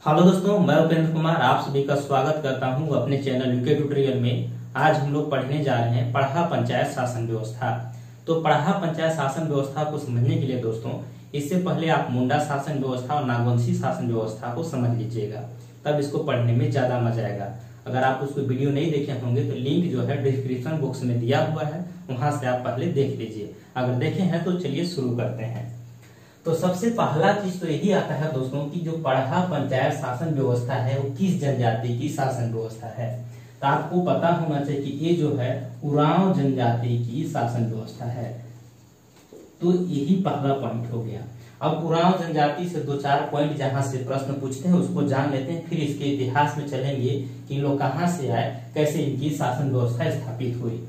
Hello दोस्तों, मैं उपेंद्र कुमार आप सभी का स्वागत करता हूं अपने चैनल यूके ट्यूटोरियल में। आज हम लोग पढ़ने जा रहे हैं पढ़ा पंचायत शासन व्यवस्था। तो पढ़ा पंचायत शासन व्यवस्था को समझने के लिए दोस्तों, इससे पहले आप मुंडा शासन व्यवस्था और नागवंशी शासन व्यवस्था को समझ लीजिएगा, तब इसको पढ़ने में ज्यादा मजा आएगा। अगर आप उसको वीडियो नहीं देखे होंगे तो लिंक जो है डिस्क्रिप्शन बॉक्स में दिया हुआ है, वहां से आप पहले देख लीजिए। अगर देखे हैं तो चलिए शुरू करते हैं। तो सबसे पहला चीज तो यही आता है दोस्तों कि जो पढ़ा पंचायत शासन व्यवस्था है वो किस जनजाति की शासन व्यवस्था है। तो आपको पता होना चाहिए कि ये जो है उरांव जनजाति की शासन व्यवस्था है। तो यही पहला पॉइंट हो गया। अब उरांव जनजाति से दो चार पॉइंट जहां से प्रश्न पूछते हैं उसको जान लेते हैं, फिर इसके इतिहास में चलेंगे कि इन लोग कहां से आए, कैसे इनकी शासन व्यवस्था स्थापित हुई।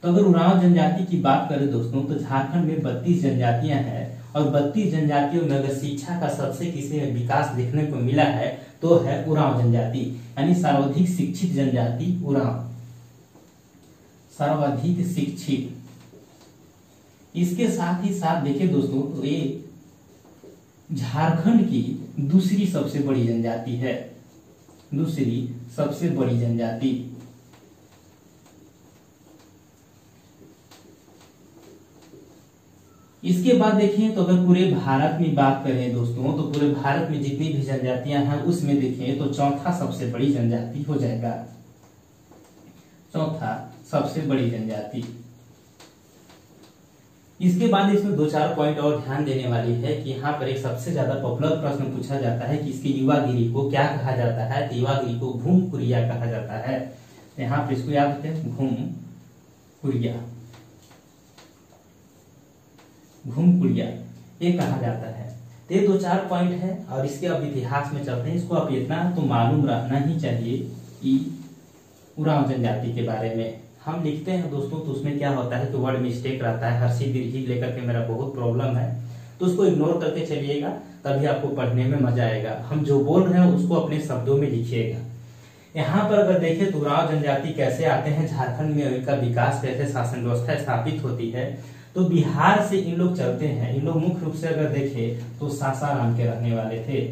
तो अगर उरांव जनजाति की बात करें दोस्तों, तो झारखंड में 32 जनजातियां हैं और 32 जनजातियों में अगर शिक्षा का सबसे किसी में विकास देखने को मिला है तो है उरांव जनजाति, यानी सर्वाधिक शिक्षित जनजाति उरांव, सर्वाधिक शिक्षित। इसके साथ ही साथ देखिए दोस्तों, तो ये झारखंड की दूसरी सबसे बड़ी जनजाति है, दूसरी सबसे बड़ी जनजाति। इसके बाद देखें तो अगर पूरे भारत में बात करें दोस्तों, तो पूरे भारत में जितनी भी जनजातियां हैं उसमें देखें तो चौथा सबसे बड़ी जनजाति हो जाएगा, चौथा सबसे बड़ी जनजाति। इसके बाद इसमें दो चार पॉइंट और ध्यान देने वाली है कि यहाँ पर एक सबसे ज्यादा पॉपुलर प्रश्न पूछा जाता है कि इसकी युवागिरी को क्या कहा जाता है। तो युवागिरी को भूमकुरिया कहा जाता है। यहाँ पर इसको याद रखें, भूमकुरिया, भूमकुरिया ये कहा जाता है। तो ये दो चार पॉइंट है और इसके अब इतिहास में चलते हैं। इसको अब इतना तो मालूम रहना ही चाहिए कि उरांव जनजाति के बारे में हम लिखते हैं दोस्तों, तो उसमें क्या होता है कि वर्ड मिस्टेक रहता है, हर्षी दीर्घी लेकर के मेरा बहुत प्रॉब्लम है, तो उसको इग्नोर करके चलिएगा, तभी आपको पढ़ने में मजा आएगा। हम जो बोल रहे हैं उसको अपने शब्दों में लिखिएगा। यहाँ पर अगर देखें तो उरांव जनजाति कैसे आते हैं झारखंड में, इनका विकास कैसे, शासन व्यवस्था स्थापित होती है। तो बिहार से इन लोग चलते हैं। इन लोग मुख्य रूप से अगर देखें तो सासाराम के रहने वाले थे।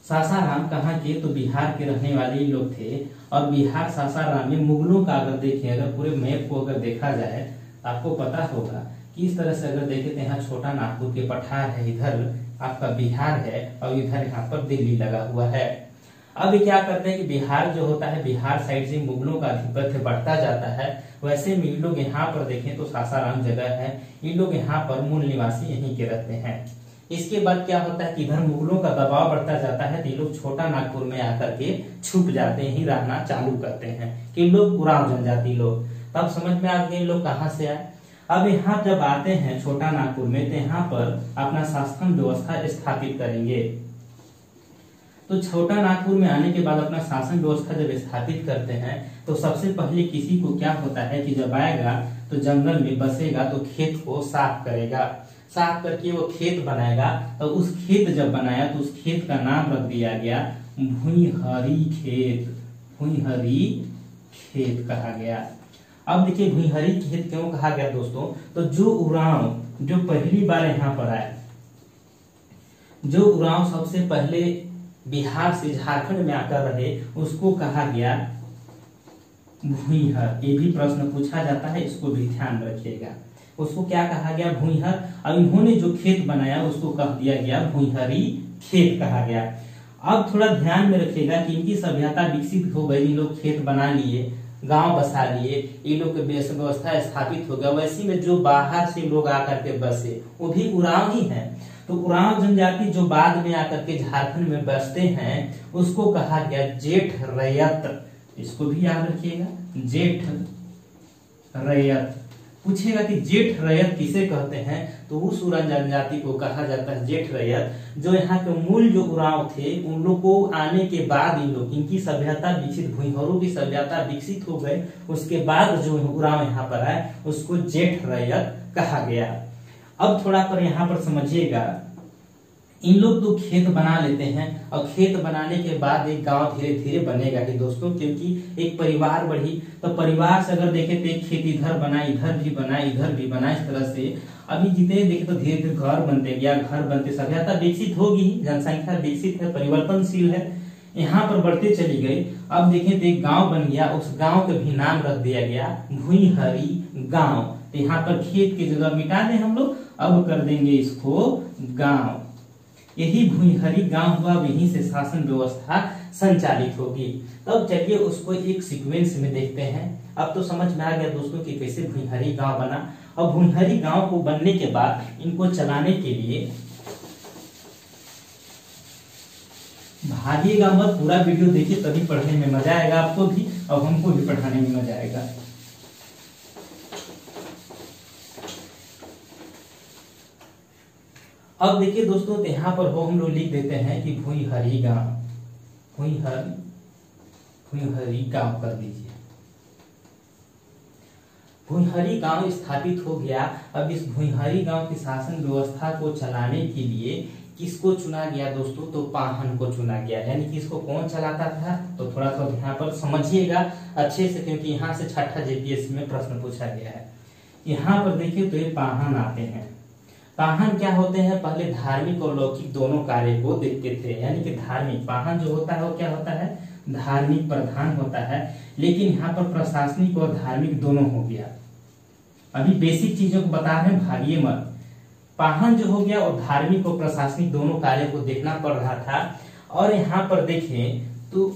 सासाराम कहाँ के, तो बिहार के रहने वाले इन लोग थे। और बिहार सासाराम में मुगलों का अगर देखें, अगर पूरे मैप को अगर देखा जाए तो आपको पता होगा कि इस तरह से अगर देखें तो यहाँ छोटा नागपुर के पठार है, इधर आपका बिहार है और इधर यहाँ पर दिल्ली लगा हुआ है। अब क्या करते हैं कि बिहार जो होता है, बिहार साइड से मुगलों का आधिपत्य बढ़ता जाता है। वैसे में इन लोग यहाँ पर देखें तो सासाराम जगह है, इन लोग यहाँ पर मूल निवासी यहीं के रहते हैं। इसके बाद क्या होता है कि इधर मुगलों का दबाव बढ़ता जाता है, तो ये लोग छोटा नागपुर में आकर के छुप जाते हैं, यहीं रहना चालू करते हैं कि लोग उरांव जनजाति लोग। तब समझ में आ गए इन लोग कहाँ से आए। अब यहाँ जब आते हैं छोटा नागपुर में, तो यहाँ पर अपना शासन व्यवस्था स्थापित करेंगे। तो छोटा नागपुर में आने के बाद अपना शासन व्यवस्था जब स्थापित करते हैं तो सबसे पहले किसी को क्या होता है कि जब आएगा तो जंगल में बसेगा तो खेत को साफ करेगा, साफ करके वो खेत बनाएगा। तो उस खेत जब बनाया तो उस खेत का नाम रख दिया गया भुइंहरी खेत, भुइंहरी खेत कहा गया। अब देखिए भुइंहरी खेत क्यों कहा गया दोस्तों, तो जो उरांव जो पहली बार यहाँ पर आए, जो उरांव सबसे पहले बिहार से झारखंड में आकर रहे, उसको कहा गया भुइंहर। ये भी प्रश्न पूछा जाता है, इसको भी ध्यान रखिएगा। उसको क्या कहा गया, भुइंहर। और इन्होंने जो खेत बनाया उसको कह दिया गया भुइंहरी खेत कहा गया। अब थोड़ा ध्यान में रखिएगा कि इनकी सभ्यता विकसित हो गई, इन लोग खेत बना लिए, गांव बसा लिए, इन लोग की व्यवस्था स्थापित हो गया। वैसे में जो बाहर से लोग आकर के बसे वो भी उरांव ही है। तो उरांव जनजाति जो बाद में आकर के झारखंड में बसते हैं उसको कहा गया जेठ रैयत। इसको भी याद रखिएगा, जेठ रैयत। पूछेगा कि जेठ रैयत किसे कहते हैं, तो उस उरांव जनजाति को कहा जाता है जेठ रैयत। जो यहाँ के मूल जो उरांव थे उन लोग को आने के बाद इन लोग इनकी सभ्यता विकसित, भुइंहरों की सभ्यता विकसित हो गए, उसके बाद जो उरांव यहाँ पर आए उसको जेठ रैयत कहा गया। अब थोड़ा पर यहाँ पर समझिएगा, इन लोग तो खेत बना लेते हैं और खेत बनाने के बाद एक गांव धीरे धीरे बनेगा कि दोस्तों, क्योंकि एक परिवार बढ़ी तो परिवार से अगर देखें तो एक खेत इधर बना, इधर भी बना, इधर भी बना, इस तरह से अभी जितने देखे तो धीरे धीरे घर बनते गया, घर बनते सभ्यता विकसित होगी, जनसंख्या विकसित है, परिवर्तनशील है, यहाँ पर बढ़ते चली गई। अब देखें तो एक गांव बन गया, उस गांव का भी नाम रख दिया गया भुईहरी गांव। तो यहाँ पर खेत की जगह मिटा दें हम लोग, अब कर देंगे इसको गांव। यही भुईहरी गांव हुआ, यहीं से शासन व्यवस्था संचालित होगी। तब चलिए उसको एक सीक्वेंस में देखते हैं। अब तो समझ में आ गया दोस्तों कि कैसे भुईहरी गांव बना। अब भुईहरी गांव को बनने के बाद इनको चलाने के लिए, भागिएगा मत, पूरा वीडियो देखिए तभी पढ़ने में मजा आएगा आपको भी और हमको भी पढ़ाने में मजा आएगा। अब देखिए दोस्तों, तो यहाँ पर हो हम लोग लिख देते हैं कि भुईहरी गांव, भुईहरी गांव कर दीजिए। भुईहरी गांव स्थापित हो गया। अब इस भुईहरी गांव की शासन व्यवस्था को चलाने के लिए किसको चुना गया दोस्तों? तो पाहन को चुना गया। यानी कि इसको कौन चलाता था? तो थोड़ा सा यहाँ पर समझिएगा अच्छे से, क्योंकि यहाँ से छठा जेपीएससी में प्रश्न पूछा गया है। यहाँ पर देखिए तो ये पाहन आते हैं। पाहन क्या होते हैं? पहले धार्मिक और लौकिक दोनों कार्य को देखते थे। यानी कि धार्मिक पाहन जो होता है वो क्या होता है? धार्मिक प्रधान होता है। लेकिन यहाँ पर प्रशासनिक और धार्मिक दोनों हो गया। अभी बेसिक चीजों को बता रहे हैं, भागिए मत। पाहन जो हो गया और धार्मिक और प्रशासनिक दोनों कार्य को देखना पड़ रहा था। और यहाँ पर देखें तो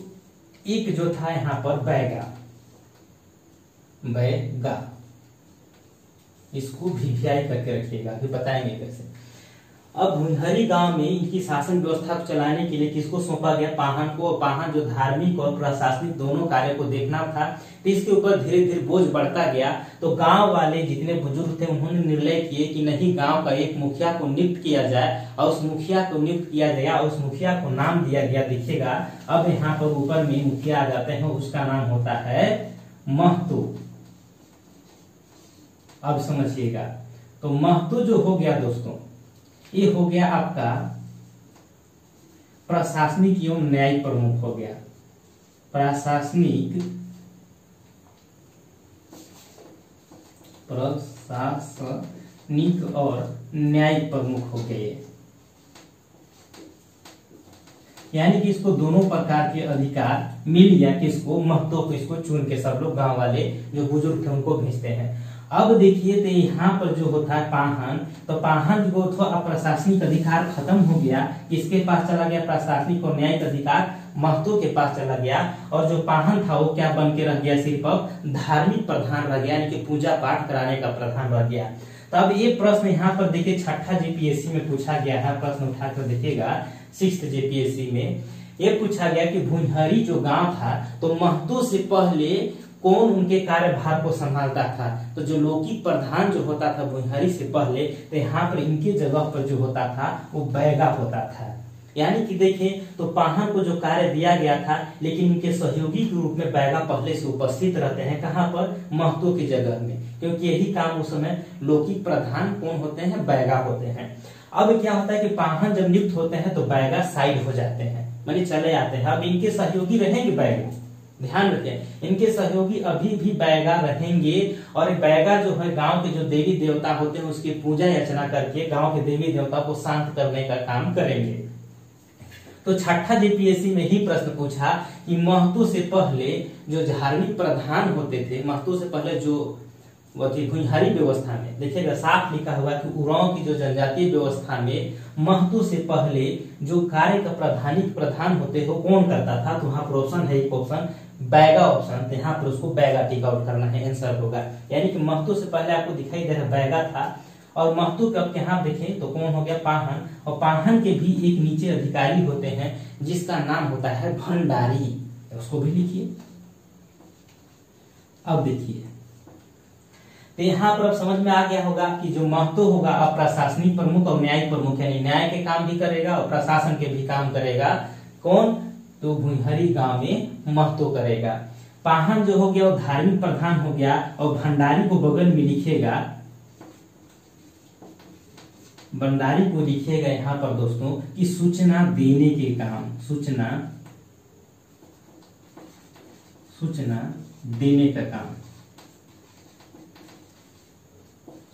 एक जो था यहाँ पर बैगा, इसको वीवीआई करके रखिएगा, अभी बताएंगे कैसे। अब भुईहरी गांव में इनकी शासन व्यवस्था को चलाने के लिए किसको सौंपा गया? पाहन को। और पाहन जो धार्मिक और प्रशासनिक दोनों कार्य को देखना था, तो इसके ऊपर धीरे धीरे बोझ बढ़ता गया। तो गांव वाले जितने बुजुर्ग थे उन्होंने निर्णय किए कि नहीं, गांव का एक मुखिया को नियुक्त किया जाए। और उस मुखिया को नियुक्त किया गया, उस मुखिया को नाम दिया गया, देखिएगा अब यहाँ पर ऊपर में मुखिया आ जाते हैं, उसका नाम होता है महतो। अब समझिएगा, तो महतो जो हो गया दोस्तों, ये हो गया आपका प्रशासनिक एवं न्यायिक प्रमुख हो गया। प्रशासनिक और न्यायिक प्रमुख हो गए। यानी कि इसको दोनों प्रकार के अधिकार मिल गया। किसको? महतो को। इसको चुन के सब लोग गांव वाले जो बुजुर्ग थे उनको भेजते हैं। अब देखिए तो यहाँ पर जो होता है पाहन, तो पाहन जो था प्रशासनिक अधिकार खत्म हो गया। किसके पास चला गया? प्रशासनिक और न्यायिक अधिकार महतो के पास चला गया। और जो पाहन था वो क्या बन के रह गया? सिर्फ धार्मिक प्रधान रह गया, यानी कि पूजा पाठ कराने का प्रधान रह गया। तो अब ये प्रश्न यहाँ पर देखिए छठा जेपीएससी में पूछा गया है। प्रश्न उठाकर देखिएगा 6th जेपीएससी में ये पूछा गया कि भुईहरी जो गांव था, तो महतो से पहले कौन उनके कार्यभार को संभालता था? तो जो लौकिक प्रधान जो होता था भुईहरी से पहले, तो यहाँ पर इनके जगह पर जो होता था वो बैगा होता था। यानी कि देखें तो पाहन को जो कार्य दिया गया था, लेकिन इनके सहयोगी के रूप में बैगा पहले से उपस्थित रहते हैं। कहाँ पर? महतो की जगह में, क्योंकि यही काम उस समय लौकिक प्रधान कौन होते हैं? बैगा होते हैं। अब क्या होता है कि पाहन जब नियुक्त होते हैं तो बैगा साइड हो जाते हैं, माने चले आते हैं। अब इनके सहयोगी रहेंगे बैगा, ध्यान रखें, इनके सहयोगी अभी भी बैगा रहेंगे। और बैगा जो है गांव के जो देवी देवता होते हैं उसकी पूजा अर्चना करके गांव के देवी देवता को शांत करने का काम करेंगे। तो छठा जेपीएससी में ही प्रश्न पूछा कि महतो से पहले जो धार्मिक प्रधान होते थे, महतो से पहले जो भुईहरी व्यवस्था में देखिएगा साफ लिखा हुआ है कि उरांव की जो जनजातीय व्यवस्था में महतो से पहले जो कार्य का प्रधान होते हो कौन करता था? तो वहां पर ऑप्शन है, एक ऑप्शन बैगा ऑप्शन, यहाँ पर उसको बैगा टिक आउट करना है, आंसर होगा। यानी कि महतो से पहले आपको दिखाई दे रहा है बैगा था, और महतो का यहाँ देखें तो कौन हो गया? पाहन। और पाहन के भी एक नीचे अधिकारी होते हैं जिसका नाम होता है भंडारी, उसको भी लिखिए। अब देखिए तो यहाँ पर अब समझ में आ गया होगा कि जो महतो होगा अब प्रशासनिक प्रमुख और न्यायिक प्रमुख, यानी न्याय के काम भी करेगा और प्रशासन के भी काम करेगा। कौन? तो भुईहरी गांव में महतो करेगा। पाहन जो हो गया वो धार्मिक प्रधान हो गया। और भंडारी को बगल में लिखेगा, भंडारी को लिखेगा यहाँ पर दोस्तों कि सूचना देने के काम, सूचना देने का काम,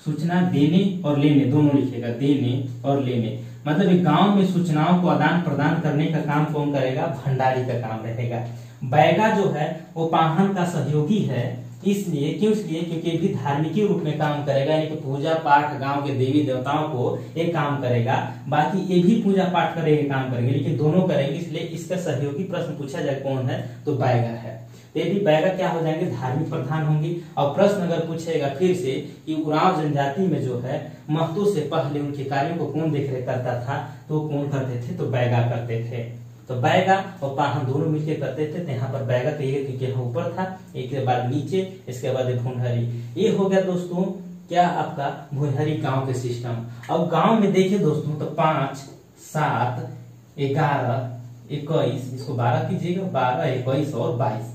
सूचना देने और लेने दोनों लिखेगा, देने और लेने, मतलब एक गांव में सूचनाओं को आदान प्रदान करने का काम कौन करेगा, भंडारी का काम रहेगा। बैगा जो है वो पाहन का सहयोगी है, इसलिए क्योंकि भी धार्मिक रूप में काम करेगा, यानी कि पूजा पाठ गांव के देवी देवताओं को ये काम करेगा, बाकी ये भी पूजा पाठ करेंगे, काम करेंगे, लेकिन दोनों करेंगे, इसलिए इसका सहयोगी प्रश्न पूछा जाए कौन है, तो बैगा है। ये भी बैगा क्या हो जाएंगे, धार्मिक प्रधान होंगे। और प्रश्न अगर पूछेगा फिर से कि उरांव जनजाति में जो है महतो से पहले उनके कार्यों को कौन देख रेख करता था, तो कौन करते थे, तो बैगा करते थे। तो बैगा और पाहन दोनों मिलकर करते थे। तो यहाँ पर बैगा कहिए क्योंकि यहाँ ऊपर था, एक के बाद नीचे, इसके बाद भुनहरी। ये हो गया दोस्तों क्या आपका भुनहरी गांव के सिस्टम। अब गांव में देखिए दोस्तों तो 5, 7, 11, 21, इसको 12 कीजिएगा, 12, 21 और 22,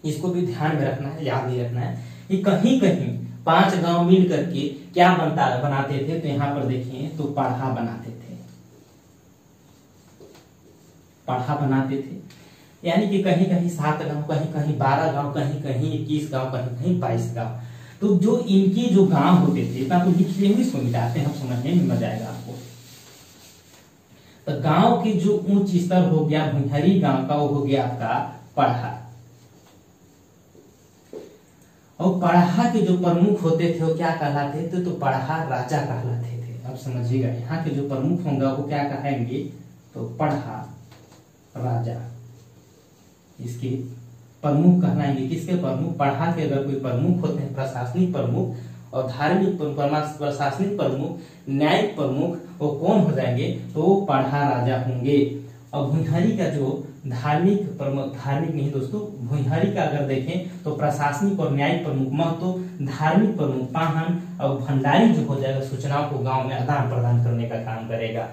इसको भी ध्यान में रखना है, याद नहीं रखना है कि कहीं कहीं 5 गांव मिल करके क्या बनाते थे, तो यहाँ पर देखिए तो पढ़ा बनाते थे, पढ़ा बनाते थे, यानी कि कहीं कहीं 7 गांव, कहीं कहीं 12 गांव, कहीं कहीं 21 गांव, कहीं कहीं 22 गांव। तो जो इनके जो गांव होते थे तो लिखिए, इसको मिटाते हैं, समझने में मजा आएगा आपको। तो गांव के जो उच्च स्तर हो गया भुनहरी गांव का, वो हो गया आपका पढ़ा। और पढ़ा के जो प्रमुख होते थे वो क्या कहलाते थे, तो पढ़ा राजा कहलाते थे। अब समझिएगा, यहाँ के जो प्रमुख होंगे वो क्या कहेंगे, तो पढ़ा राजा, इसके प्रमुख कहलाएंगे। किसके प्रमुख, पढ़ा के अगर कोई प्रमुख होते हैं, प्रशासनिक प्रमुख और धार्मिक प्रशासनिक प्रमुख, न्यायिक प्रमुख, वो कौन हो जाएंगे, तो पढ़ा राजा होंगे। और भुनहरी का जो धार्मिक प्रमुख, धार्मिक नहीं दोस्तों, भुनहरी का अगर देखें तो प्रशासनिक और न्यायिक प्रमुख, महतो धार्मिक प्रमुख पाहन, और भंडारी जो हो जाएगा सूचनाओं को गांव में आदान प्रदान करने का काम करेगा।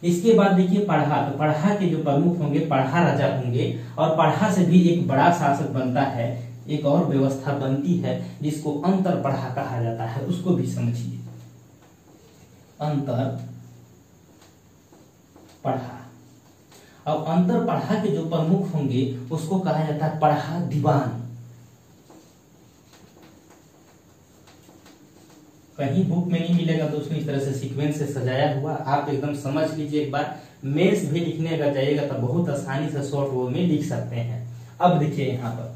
इसके बाद देखिए पढ़ा, तो पढ़ा के जो प्रमुख होंगे पढ़ा राजा होंगे, और पढ़ा से भी एक बड़ा शासक बनता है, एक और व्यवस्था बनती है जिसको अंतर पढ़ा कहा जाता है, उसको भी समझिए। अंतर पढ़ा, अब अंतर पढ़ा के जो प्रमुख होंगे उसको कहा जाता है पढ़ा दीवान। कहीं बुक में नहीं मिलेगा दोस्तों इस तरह से सीक्वेंस से सजाया हुआ, आप एकदम समझ लीजिए एक बार। मेंस भी लिखने अगर जाइएगा तो बहुत आसानी से शॉर्ट वो में लिख सकते हैं। अब देखिए यहाँ पर,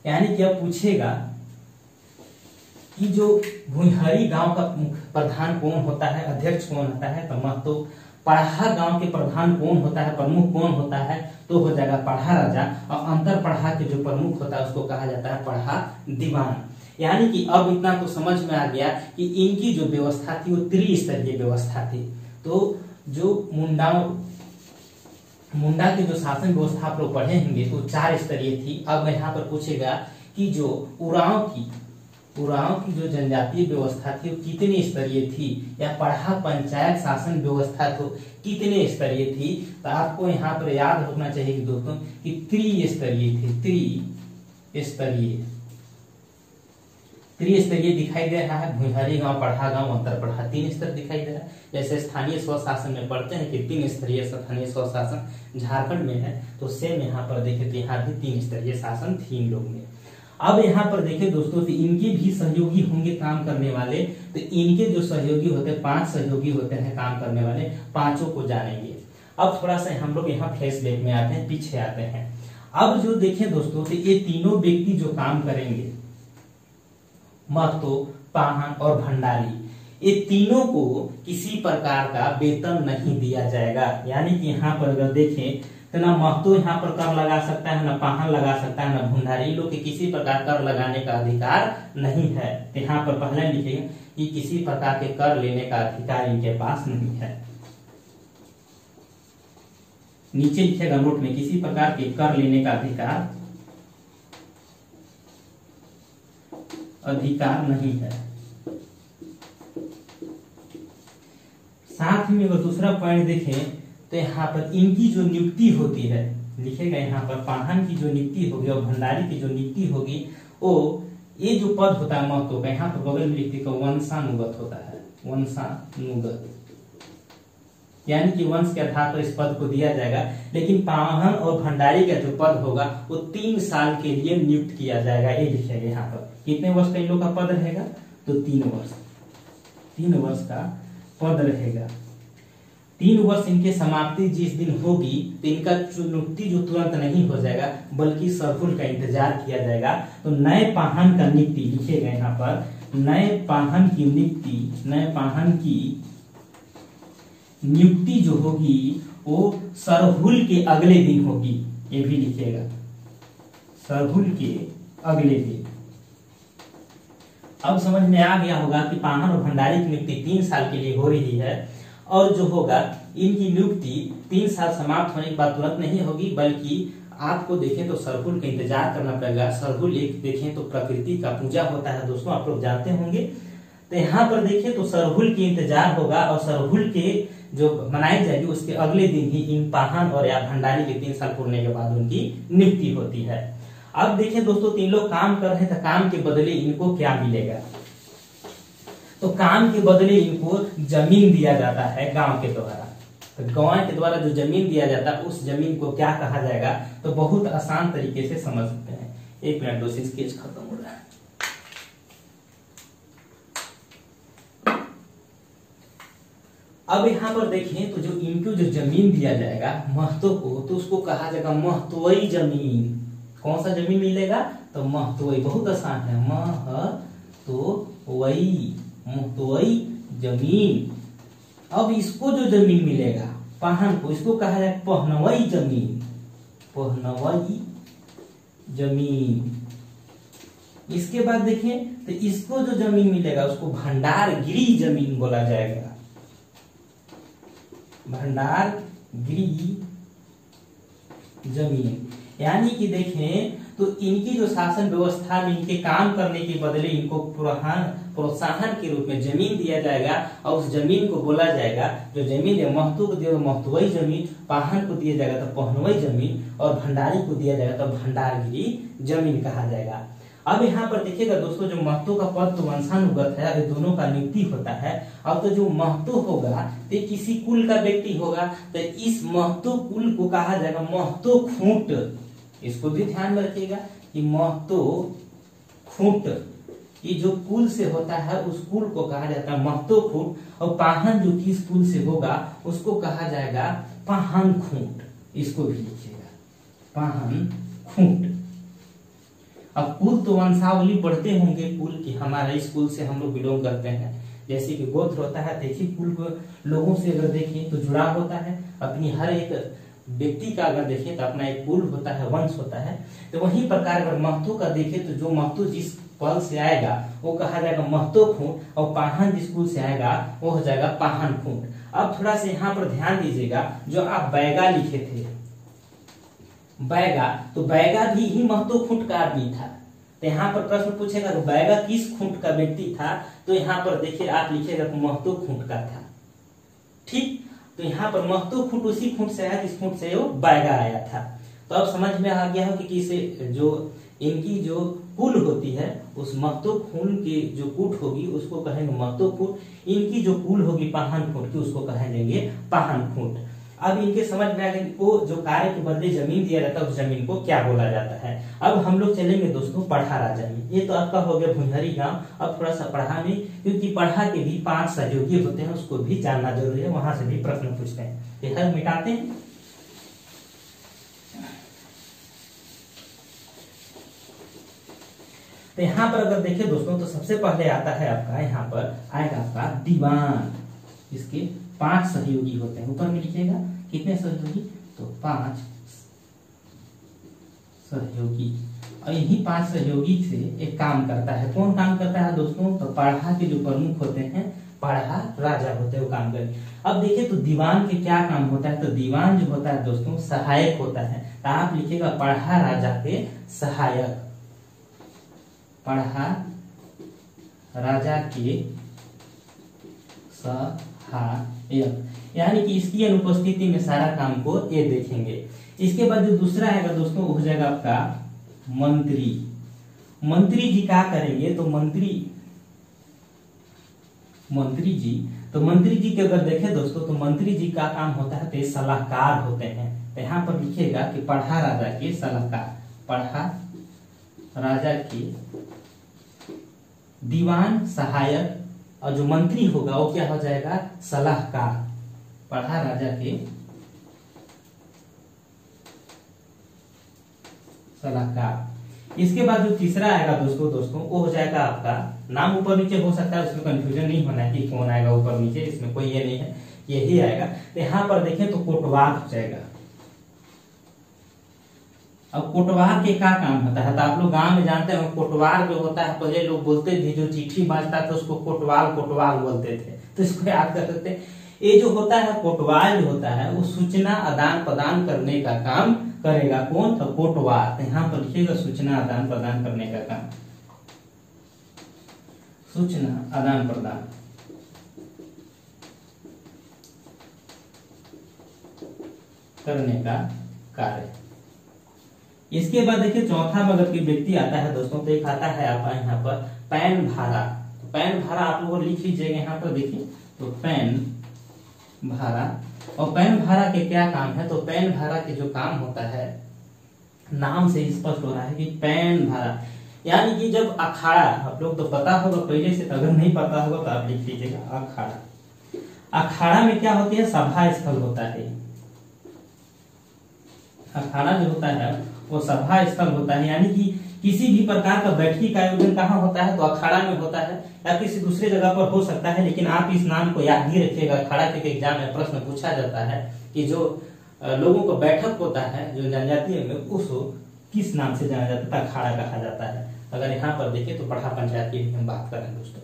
यानी कि अब पूछेगा कि जो भुनहरी गांव का प्रधान कौन होता है, अध्यक्ष कौन होता है, तो महतो। पढ़ा गांव के प्रधान कौन होता है, प्रमुख कौन होता है, तो हो जाएगा पढ़ा राजा। और अंतर पढ़ा के जो प्रमुख होता है उसको कहा जाता है पढ़ा दीवान। यानी कि अब इतना तो समझ में आ गया कि इनकी जो व्यवस्था थी वो त्रिस्तरीय व्यवस्था थी। तो जो मुंडा के जो शासन व्यवस्था आप लोग पढ़े होंगे तो 4 स्तरीय थी। अब यहाँ पर पूछेगा कि जो उरांव की जो जनजातीय व्यवस्था थी वो कितनी स्तरीय थी, या पढ़ा पंचायत शासन व्यवस्था तो कितने स्तरीय थी। तो आपको यहाँ पर याद रखना चाहिए दोस्तों कि त्रिस्तरीय थी, त्रिस्तरीय दिखाई दे रहा है। भुनहरी गांव, पढ़ा गांव, अंतर पढ़ा, 3 स्तर दिखाई दे रहा है। जैसे स्थानीय स्वशासन में पढ़ते हैं कि 3 स्तरीय स्थानीय स्वशासन झारखंड में है, तो सेम यहाँ पर देखे तो यहाँ भी 3 स्तरीय शासन थी इन लोग में। अब यहाँ पर देखिए दोस्तों तो इनके भी सहयोगी होंगे काम करने वाले। तो इनके जो सहयोगी होते हैं 5 सहयोगी होते हैं काम करने वाले, 5 को जानेंगे। अब थोड़ा सा हम लोग यहाँ फ्लैशबैक में आते हैं, पीछे आते हैं। अब जो देखें दोस्तों तो ये तीनों व्यक्ति जो काम करेंगे, महतो, पाहन और भंडारी, ये तीनों को किसी प्रकार का वेतन नहीं दिया जाएगा। यानी कि यहाँ पर अगर देखें तो ना महतो यहाँ पर कर लगा सकता है, ना पाहन लगा सकता है, ना भंडारी, लोग के किसी प्रकार कर लगाने का अधिकार नहीं है। तो यहाँ पर पहले लिखेंगे कि किसी प्रकार के कर लेने का अधिकार इनके पास नहीं है। नीचे लिखेगा नोट में, किसी प्रकार के कर लेने का अधिकार नहीं है। साथ में अगर दूसरा पॉइंट देखें तो यहाँ पर इनकी जो नियुक्ति होती है, लिखेगा यहाँ पर पाहन की जो नियुक्ति होगी और भंडारी की जो नियुक्ति होगी, वो ये जो पद होता है महतो का, यहाँ पर बगल में लिखते का वंशानुगत होता है, वंशानुगत, यानी कि वंश के आधार पर इस पद को दिया जाएगा। लेकिन पाहन और भंडारी का जो पद होगा वो 3 साल के लिए नियुक्त किया जाएगा। ये लिखेगा यहाँ पर, कितने वर्ष का इन लोग का पद रहेगा, तो 3 वर्ष, 3 वर्ष का पद रहेगा। 3 वर्ष इनके समाप्ति जिस दिन होगी तो इनका नियुक्ति जो तुरंत नहीं हो जाएगा बल्कि सरहुल का इंतजार किया जाएगा। तो नए पाहन का नियुक्ति लिखेगा यहाँ पर, नए पाहन की नियुक्ति, नए पाहन की नियुक्ति जो होगी वो सरहुल के अगले दिन होगी, ये भी लिखिएगा, सरहुल के अगले दिन। अब समझ में आ गया होगा कि पाहन और भंडारी की नियुक्ति 3 साल के लिए हो रही है और जो होगा इनकी नियुक्ति 3 साल समाप्त होने के बाद तुरंत नहीं होगी बल्कि आपको देखें तो सरहुल का इंतजार करना पड़ेगा। सरहुल एक देखें तो प्रकृति का पूजा होता है दोस्तों, आप लोग जानते होंगे। तो यहाँ पर देखें तो सरहुल की इंतजार होगा और सरहुल के जो मनाई जाएगी उसके अगले दिन ही इन पाहन और या भंडारी के 3 साल पूरने के बाद उनकी नियुक्ति होती है। अब देखिए दोस्तों 3 लोग काम कर रहे थे, काम के बदले इनको क्या मिलेगा? तो काम के बदले इनको जमीन दिया जाता है गांव के द्वारा। तो गांव के द्वारा जो जमीन दिया जाता है उस जमीन को क्या कहा जाएगा? तो बहुत आसान तरीके से समझ सकते हैं। 1 मिनट दोस्तों, स्केच खत्म हो रहा है। अब यहाँ पर देखें तो जो इनको जो जमीन दिया जाएगा महतो को, तो उसको कहा जाएगा महतोई जमीन। कौन सा जमीन मिलेगा? तो महतोई, बहुत आसान है, महतोई, महतोई जमीन। अब इसको जो जमीन मिलेगा पाहन को, इसको कहा जाएगा पहनवई जमीन, पहनवई जमीन। इसके बाद देखें तो इसको जो जमीन मिलेगा उसको भंडारगिरी जमीन बोला जाएगा, भंडारगिरी जमीन। यानी कि देखें तो इनकी जो शासन व्यवस्था में इनके काम करने के बदले इनको प्रोत्साहन के रूप में जमीन दिया जाएगा और उस जमीन को बोला जाएगा, जो जमीन है महतो को दिया तो महतोई जमीन, पाहन को दिया जाएगा तो पहनवई जमीन और भंडारी को दिया जाएगा तो भंडारगिरी जमीन कहा जाएगा। अब यहाँ पर देखिएगा दोस्तों जो महतो का पद तो वंशानुगत है, ये दोनों का नियुक्ति होता है। अब तो जो महतो होगा तो किसी कुल का व्यक्ति होगा, तो इस महतो कुल को कहा जाएगा महतो खूंट। इसको भी ध्यान में रखिएगा कि महतो खूंट, ये जो कुल से होता है उस कुल को कहा जाता है महतो खूंट। और पाहन जो किस कुल से होगा उसको कहा जाएगा पाहन खूंट। इसको भी लिखिएगा पाहन खूंट। अब कुल तो वंशावली पढ़ते होंगे, कुल की हमारा इस कुल से हम लोग बिलोंग करते हैं। जैसे कि गोत्र होता है, देखिए कुल को लोगों से अगर देखें तो जुड़ा होता है। अपनी हर एक व्यक्ति का अगर देखें तो अपना एक कुल होता है, वंश होता है। तो वही प्रकार अगर महतो का देखें तो जो महतो जिस पल से आएगा वो कहा जाएगा महतो खूंट और पाहन जिस कुल से आएगा वो हो जाएगा पाहन खूंट। अब थोड़ा सा यहाँ पर ध्यान दीजिएगा, जो आप बैगा लिखे थे बैगा, तो बैगा भी ही महतो खूंट का आदमी था। तो यहाँ पर प्रश्न पूछेगा तो बैगा किस खूंट का व्यक्ति था, तो यहाँ पर देखिए आप लिखिएगा तो महतो खूंट का था। ठीक, तो यहाँ पर महतो खूंट उसी खूंट से आया जिस खूंट से वो बैगा आया था। तो अब समझ में आ गया हो कि किसे जो इनकी जो कुल होती है उस महतो खून की जो कूट होगी उसको कहेंगे महतो कूट। इनकी जो कुल होगी पाहन खूंट की उसको कहेंगे पाहन खूंट। अब इनके समझ में आ गया को जो कार्य के बदले जमीन दिया जाता है उस जमीन को क्या बोला जाता है। अब हम लोग चलेंगे दोस्तों पढ़ा राजा में। ये तो आपका हो गया भुंजहरी गांव। अब थोड़ा सा पढ़ा में, क्योंकि पढ़ा के भी 5 सहयोगी होते हैं, उसको भी जानना जरूरी है, वहां से भी प्रश्न पूछते हैं। यह मिटाते हैं। तो यहाँ पर अगर देखें दोस्तों तो सबसे पहले आता है आपका, यहाँ पर आएगा आपका दीवान। इसके 5 सहयोगी होते हैं, ऊपर में लिखिएगा कितने सहयोगी, तो 5 सहयोगी। और यही 5 सहयोगी से एक काम करता है। कौन काम करता है दोस्तों, तो पढ़ा के जो प्रमुख होते हैं, पढ़ा राजा होते हैं, वो काम करें। अब देखिए तो दीवान के क्या काम होता है, तो दीवान जो होता है दोस्तों सहायक होता है। तो आप लिखिएगा पढ़ा राजा के सहायक, पढ़ा राजा के सहायक, यानी कि इसकी अनुपस्थिति में सारा काम को ये देखेंगे। इसके बाद जो दूसरा आएगा दोस्तों वो हो जाएगा आपका मंत्री। मंत्री जी क्या करेंगे, तो मंत्री जी के अगर देखें दोस्तों तो मंत्री जी का काम होता है तो सलाहकार होते हैं। तो यहाँ पर लिखिएगा कि पढ़ा राजा के सलाहकार, पढ़ा राजा के दीवान सहायक, और जो मंत्री होगा वो क्या हो जाएगा, सलाहकार। पढ़ा राजा के सलाहकार। इसके बाद जो तीसरा आएगा दोस्तों वो हो जाएगा आपका, नाम ऊपर नीचे हो सकता है, उसमें कंफ्यूजन नहीं होना है कि कौन आएगा ऊपर नीचे, इसमें कोई ये नहीं है, यही आएगा। तो यहाँ पर देखें तो कोटवार हो जाएगा। अब कोटवार के क्या काम होता है, तो आप लोग गांव में जानते हैं कोटवार जो होता है, पहले लोग बोलते थे जो चिट्ठी बांटता था उसको कोटवाल कोटवाल बोलते थे, तो इसको याद कर सकते हैं। ये जो होता है कोटवाल जो होता है वो सूचना आदान प्रदान करने का काम करेगा। कौन, तो कोटवाल। तो यहाँ पर लिखिएगा सूचना आदान प्रदान करने का काम, सूचना आदान प्रदान करने का कार्य। इसके बाद देखिए चौथा अगर कोई व्यक्ति आता है दोस्तों, तो एक आता है आपका यहाँ पर पैन भारा। तो पैन भारा आप लोग लिख लीजिएगा यहाँ पर, देखिए तो पैन भारा। और पैन भारा के क्या काम है, तो पैन भारा के जो काम होता है, नाम से स्पष्ट हो रहा है कि पैन भारा, यानी कि जब अखाड़ा, आप लोग तो पता होगा पहले से, अगर नहीं पता होगा तो आप लिख लीजिएगा अखाड़ा। अखाड़ा में क्या होती है, सभा स्थल होता है। अखाड़ा जो होता है वो सभा स्थल होता है, यानी कि किसी भी प्रकार का बैठकी का आयोजन कहाँ होता है, तो अखाड़ा में होता है, या किसी दूसरी जगह पर हो सकता है। लेकिन आप इस नाम को याद ही रखिएगा, अखाड़ा के एग्जाम में प्रश्न पूछा जाता है कि जो लोगों का बैठक होता है जो जनजातीय में, उसको किस नाम से जाना जाता है, अखाड़ा कहा जाता है। अगर यहाँ पर देखिए तो पढ़ा पंचायत की हम बात करें दोस्तों,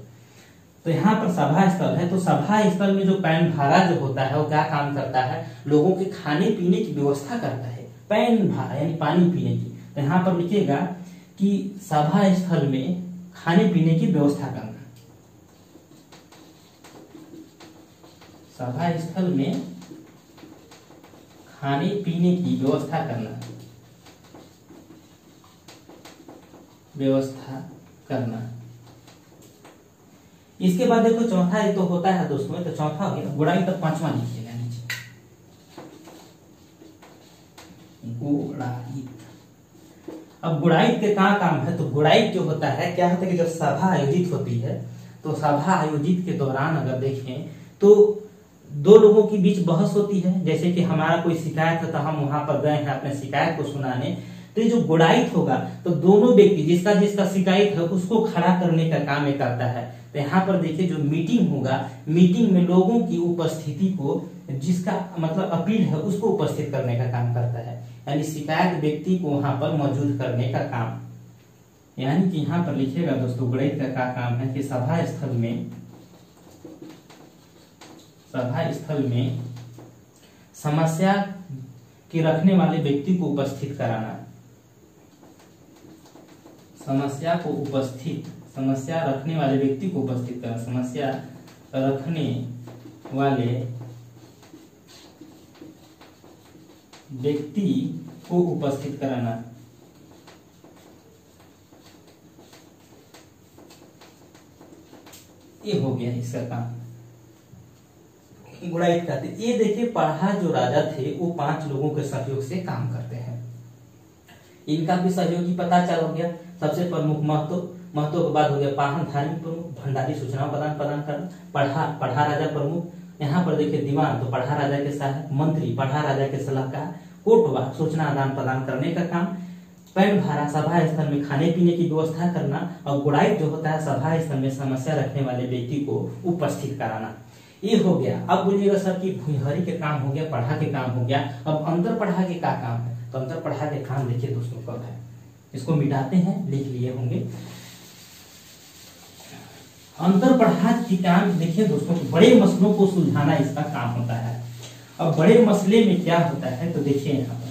तो यहाँ पर सभा स्थल है। तो सभा स्थल में जो पैन भारा जो होता है वो क्या काम करता है, लोगों के खाने पीने की व्यवस्था करता है। पैन भारा यानी पानी पीने की। तो यहाँ पर लिखिएगा कि सभा स्थल में खाने पीने की व्यवस्था करना, सभा स्थल में खाने पीने की व्यवस्था करना, व्यवस्था करना। इसके बाद देखो चौथा एक तो होता है दोस्तों, तो चौथा हो गया गुड़ाई, तक पांचवा लिखिएगा नीचे, गुड़ाई। अब गुड़ाई के क्या काम है, तो गुड़ाई जो होता है, क्या होता है कि जब सभा आयोजित होती है, तो सभा आयोजित के दौरान अगर देखें तो दो लोगों के बीच बहस होती है। जैसे कि हमारा कोई शिकायत है तो हम वहां पर गए हैं अपने शिकायत को सुनाने, तो ये जो गुड़ाइत होगा तो दोनों व्यक्ति जिसका जिसका शिकायत है उसको खड़ा करने का काम ये करता है। तो यहाँ पर देखिए जो मीटिंग होगा, मीटिंग में लोगों की उपस्थिति को, जिसका मतलब अपील है उसको उपस्थित करने का काम करता है, यानी शिकायत व्यक्ति को वहां पर मौजूद करने का काम। यानी कि यहाँ पर लिखिएगा दोस्तों गुड़ाइत का क्या काम है कि सभा स्थल में समस्या के रखने वाले व्यक्ति को उपस्थित कराना, समस्या रखने वाले व्यक्ति को उपस्थित करना, समस्या रखने वाले व्यक्ति को उपस्थित कराना। ये हो गया इसका काम गुड़ाइत का। ये देखिए पढ़ा जो राजा थे वो 5 लोगों के सहयोग से काम करते हैं। इनका भी सहयोगी पता चल हो गया। सबसे प्रमुख महतो के बाद हो गया पाहन धार्मिक प्रमुख, भंडारी सूचना प्रदान करना, पढ़ा राजा प्रमुख। यहाँ पर देखिए दीवान तो पढ़ा राजा के सहायक, मंत्री पढ़ा राजा के सलाहकार, कोटवार सूचना आदान प्रदान करने का काम, पैन भारा सभा स्थल में खाने पीने की व्यवस्था करना, और गुड़ाइत जो होता है सभा स्थल में समस्या रखने वाले व्यक्ति को उपस्थित कराना। ये हो गया। अब बोलिएगा सर कि भूहरी के काम हो गया, पढ़ा के काम हो गया, अब अंतर पढ़ा के क्या काम है, तो अंतर पढ़ा के काम देखिए दोस्तों कब है, इसको मिटाते हैं, लिख लिए होंगे। अंतर पढ़ा के काम देखिए दोस्तों, बड़े मसलों को सुलझाना इसका काम होता है। अब बड़े मसले में क्या होता है, तो देखिए यहाँ पर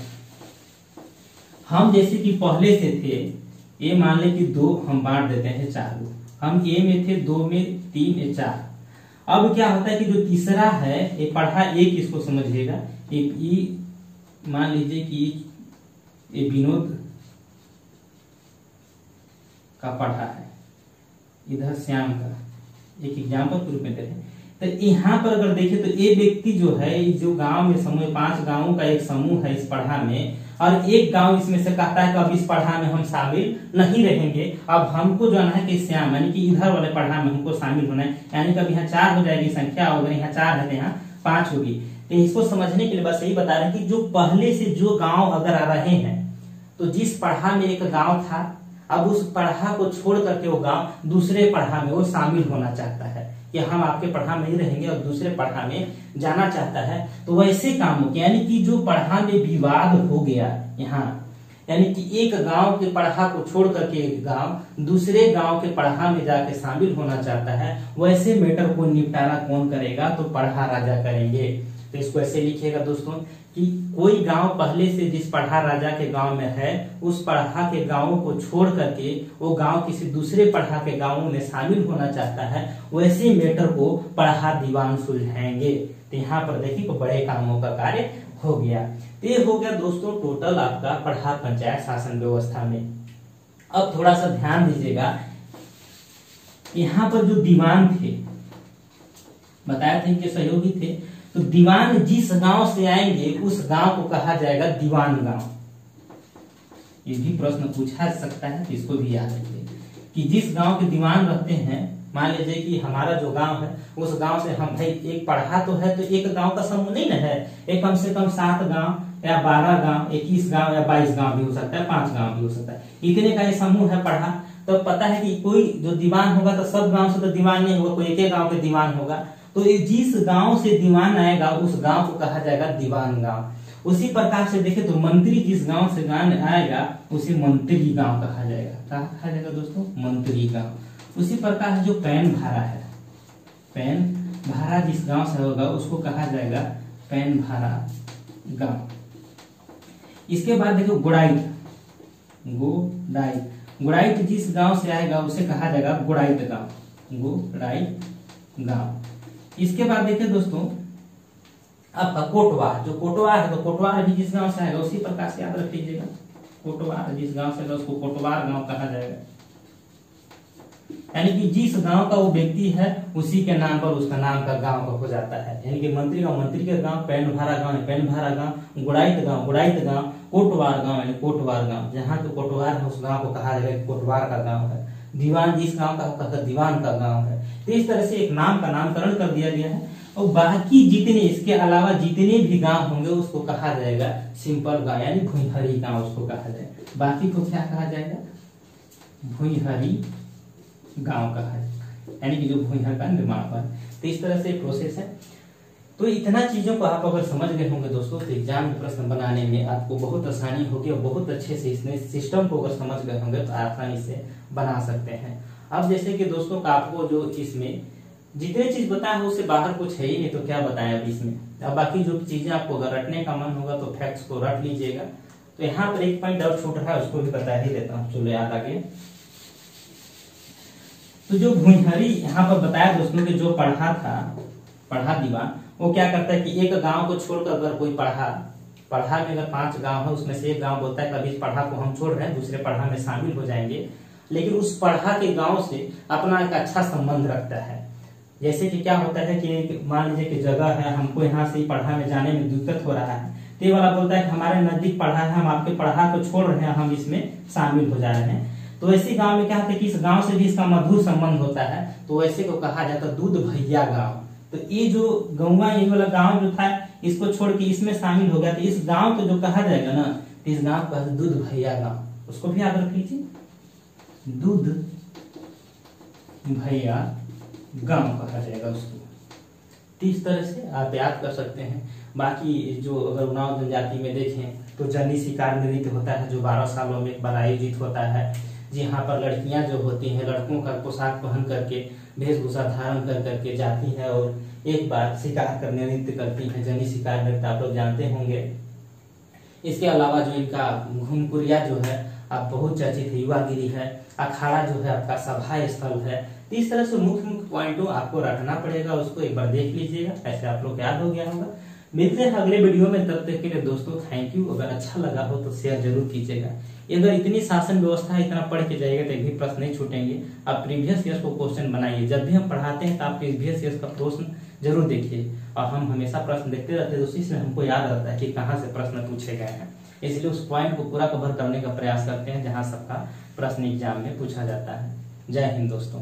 हम जैसे कि पहले से थे, ये मान ले कि 2 हम बांट देते हैं 4, हम ए में थे, 2 में, 3 में 4। अब क्या होता है कि जो तीसरा है ये पढ़ा एक, इसको समझिएगा, मान लीजिए कि ये विनोद का पढ़ा है, इधर श्याम का, एक एग्जाम्पल के रूप में दे रहे हैं। तो यहाँ पर अगर देखें तो ये व्यक्ति जो है, जो गांव में समूह 5 गांवों का एक समूह है इस पढ़ा में, और एक गांव इसमें से कहता है कि अब इस पढ़ा में हम शामिल नहीं रहेंगे, अब हमको जो है कि श्याम यानी कि इधर वाले पढ़ा में हमको शामिल होना है, यानी कि अब यहाँ 4 हो जाएगी संख्या, अगर यहाँ 4 है तो यहाँ 5 होगी। तो इसको समझने के लिए बस यही बता रहे हैं कि जो पहले से जो गाँव अगर आ रहे हैं, तो जिस पढ़ा में एक गाँव था, अब उस पढ़ा को छोड़ करके वो गांव दूसरे पढ़ा में वो शामिल होना चाहता है कि हम आपके पढ़ा में ही रहेंगे और दूसरे पढ़ा में जाना चाहता है। तो वैसे कामों के, यानी कि जो पढ़ा में विवाद हो गया यहाँ, यानी कि एक गांव के पढ़ा को छोड़ करके एक गांव दूसरे गांव के पढ़ा में जाके शामिल होना चाहता है, वैसे मैटर को निपटारा कौन करेगा? तो पढ़ा राजा करेंगे। तो इसको ऐसे लिखिएगा दोस्तों कि कोई गांव पहले से जिस पढ़ा राजा के गांव में है, उस पढ़ा के गांवों को छोड़ करके वो गांव किसी दूसरे पढ़ा के गांवों में शामिल होना चाहता है, वैसे मैटर को पढ़ा दीवान सुलझाएंगे। तो यहाँ पर देखिए तो बड़े कामों का कार्य हो गया। तो ये हो गया दोस्तों टोटल आपका पढ़ा पंचायत शासन व्यवस्था में। अब थोड़ा सा ध्यान दीजिएगा, यहाँ पर जो दीवान थे, बताया था इनके सहयोगी थे, तो दीवान जिस गांव से आएंगे उस गांव को कहा जाएगा दीवान गांव। ये भी प्रश्न पूछा जा सकता है, तो इसको भी याद रखिए कि जिस गांव के दीवान रहते हैं, मान लीजिए कि हमारा जो गांव है उस गांव से हम भाई एक पढ़ा तो है, तो एक गांव का समूह नहीं ना है, एक कम से कम 7 गांव या 12 गांव, 21 गांव या 22 गांव भी हो सकता है, 5 गांव भी हो सकता है, इतने का ये समूह है पढ़ा। तो पता है कि कोई जो दीवान होगा तो सब गांव से तो दीवान नहीं होगा, कोई एक गांव के दीवान होगा। तो जिस गांव से दीवान आएगा उस गांव को कहा जाएगा दीवान गांव। उसी प्रकार से देखें तो मंत्री जिस गांव से आएगा उसे मंत्री गांव कहा जाएगा। क्या कहा जाएगा दोस्तों? मंत्री गांव। उसी प्रकार से जो पैन भारा है, पैन भारा जिस गांव से होगा उसको कहा जाएगा पैन भारा गांव। इसके बाद देखो गुड़ाइट, गुड़ाइट जिस गांव से आएगा उसे कहा जाएगा गुड़ाइट गांव, गुड़ाइट गांव। इसके बाद देखिए दोस्तों आपका कोटवार, जो कोटवार है, तो कोटवार भी जिस गांव से आएगा उसी प्रकार से याद रख लीजिएगा, कोटवार जिस गांव से आएगा उसको कोटवार गांव कहा जाएगा। यानी कि जिस गांव का वो व्यक्ति है उसी के नाम पर उसका नाम का गांव का हो जाता है। यानी कि मंत्री का मंत्री के गांव, पैन भारा गांव पैन भारा गांव, गुड़ाइट गांव, कोटवार गांव यानी कोटवार गांव। जहाँ तो कोटवार है उस गांव को कहा जाएगा कोटवार का गांव है। दीवान जिस गांव का होगा दीवान का गांव है। तो इस तरह से एक नाम का नामकरण कर दिया गया है, और बाकी जितने इसके अलावा जितने भी गांव होंगे उसको कहा जाएगा सिंपल गांव यानी भुईहरी गांव उसको कहा जाएगा। बाकी को क्या कहा जाएगा? भुईहरी गांव कहा जाएगा, यानी कि जो भुईहर का निर्माण हुआ। तो इस तरह से प्रोसेस है। तो इतना चीजों को आप अगर समझ गए होंगे दोस्तों तो एग्जाम में प्रश्न बनाने में आपको बहुत आसानी होगी, और बहुत अच्छे से इसमें सिस्टम को अगर समझ गए होंगे तो आसानी से बना सकते हैं। अब जैसे कि दोस्तों का आपको जो इसमें जितने चीज बताया है उससे बाहर कुछ है ही नहीं, तो क्या बताएं अब इसमें। अब बाकी जो चीजें आपको अगर रटने का मन होगा तो फैक्ट्स को रट लीजिएगा। तो यहाँ पर एक पॉइंट और छूट रहा है उसको भी बता ही देता हूँ, चलो याद आगे। तो जो भुईहरी यहाँ पर बताया दोस्तों कि जो पढ़ा था, पढ़ा दीवान, वो क्या करता है कि एक गांव को छोड़कर अगर कोई पढ़ा में अगर 5 गांव है उसमें से एक गांव बोलता है कभी इस पढ़ा को हम छोड़ रहे हैं, दूसरे पढ़ा में शामिल हो जाएंगे, लेकिन उस पढ़ा के गांव से अपना एक अच्छा संबंध रखता है। जैसे कि क्या होता है कि मान लीजिए कि जगह है, हमको यहाँ से पढ़ा में जाने में दिक्कत हो रहा है, तो ये वाला बोलता है कि हमारे नजदीक पढ़ा है, हम आपके पढ़ा को छोड़ रहे हैं, हम इसमें शामिल हो जा रहे हैं। तो ऐसे गांव में क्या होता है कि इस गांव से भी इसका मधुर संबंध होता है, तो वैसे को कहा जाता है दूध भैया गांव। तो ये जो गौवा ये वाला गांव जो था इसको छोड़ के इसमें शामिल हो गया, तो इस गांव को जो कहा जाएगा ना, तो इस गांव को दूध भैया गांव, उसको भी याद रख लीजिए, दूध भैया गांव कहा जाएगा उसको। तो इस तरह से आप याद कर सकते हैं। बाकी जो अगर उन्नाव जनजाति में देखें तो जंगी शिकार नृत्य होता है जो 12 सालों में एक बार आयोजित होता है, जहाँ पर लड़कियां जो होती हैं लड़कों का पोशाक पहन करके वेशभूषा धारण कर करके जाती है और एक बार शिकार करने नृत्य करती है। जंगी शिकार नृत्य आप लोग जानते होंगे। इसके अलावा जो इनका घुमकुरिया जो है आप बहुत चर्चित है, युवागिरी है, अखाड़ा जो है आपका सभा स्थल है। तो इस तरह से मुख्य मुख्य पॉइंटों आपको रखना पड़ेगा, उसको एक बार देख लीजिएगा, ऐसे आप लोग याद हो गया होगा। मिलते हैं अगले वीडियो में, तब तक के लिए दोस्तों थैंक यू। अगर अच्छा लगा हो तो शेयर जरूर कीजिएगा। अगर इतनी शासन व्यवस्था है, इतना पढ़ के जाइएगा तो एक भी प्रश्न नहीं छूटेंगे। आप प्रीवियस ईयर को क्वेश्चन बनाइए, जब भी हम पढ़ाते हैं तो आप प्रीवियस ईयर का प्रश्न जरूर देखिए। और हम हमेशा प्रश्न देखते रहते हैं, तो उसी से हमको याद रहता है कि कहाँ से प्रश्न पूछे गए हैं। इसलिए उस पॉइंट को पूरा कवर करने का प्रयास करते हैं जहाँ सबका प्रश्न एग्जाम में पूछा जाता है। जय हिंद दोस्तों।